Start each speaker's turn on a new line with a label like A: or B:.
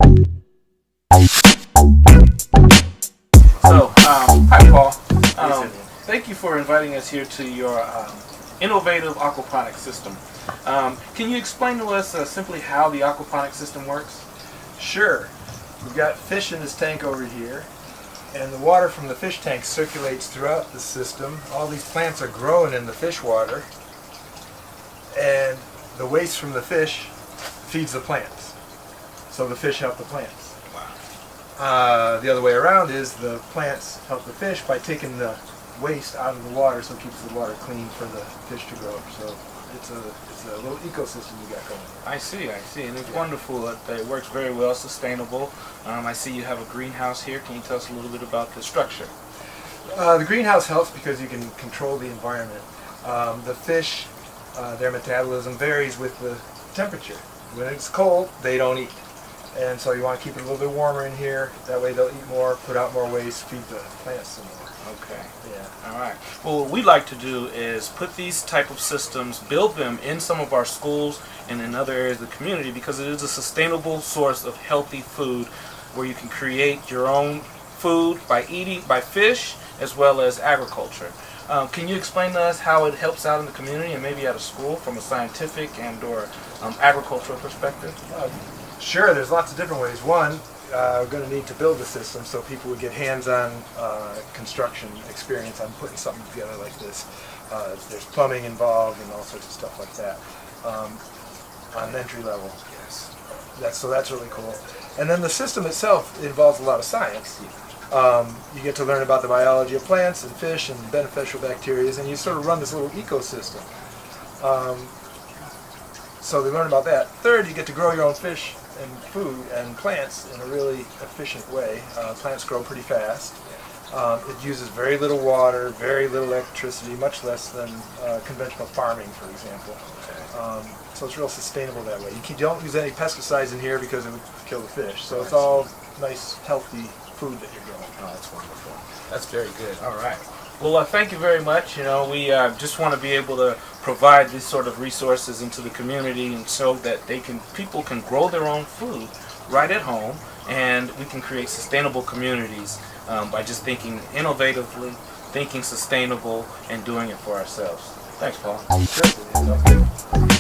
A: So, hi Paul. Thank you for inviting us here to your innovative aquaponic system. Can you explain to us simply how the aquaponic system works?
B: Sure. We've got fish in this tank over here, and the water from the fish tank circulates throughout the system. All these plants are growing in the fish water, and the waste from the fish feeds the plants. So the fish help the plants.
A: Wow.
B: The other way around is the plants help the fish by taking the waste out of the water, so it keeps the water clean for the fish to grow. So it's a little ecosystem you got going.
A: I see, and it's wonderful that it works very well, sustainable. I see you have a greenhouse here. Can you tell us a little bit about the structure?
B: The greenhouse helps because you can control the environment. The fish, their metabolism varies with the temperature. When it's cold, they don't eat. And so you want to keep it a little bit warmer in here. That way they'll eat more, put out more waste, feed the plants some more.
A: Okay.
B: Yeah.
A: All right. Well, what we like to do is put these type of systems, build them in some of our schools and in other areas of the community, because it is a sustainable source of healthy food where you can create your own food by fish as well as agriculture. Can you explain to us how it helps out in the community and maybe at a school from a scientific and or agricultural perspective?
B: Sure, there's lots of different ways. One, we're going to need to build the system so people would get hands-on construction experience on putting something together like this. There's plumbing involved and all sorts of stuff like that on an entry level.
A: Yes.
B: So that's really cool. And then the system itself involves a lot of science. You get to learn about the biology of plants and fish and beneficial bacteria, and you sort of run this little ecosystem. So they learn about that. Third, you get to grow your own fish and food and plants in a really efficient way. Plants grow pretty fast. It uses very little water, very little electricity, much less than conventional farming, for example. So it's real sustainable that way. You don't use any pesticides in here because it would kill the fish. So it's all nice, healthy food that you're growing.
A: Oh, that's wonderful. That's very good. All right. Well, thank you very much. You know, we just want to be able to provide these sort of resources into the community, and so that people can grow their own food right at home, and we can create sustainable communities by just thinking innovatively, thinking sustainable, and doing it for ourselves. Thanks, Paul.
B: Sure.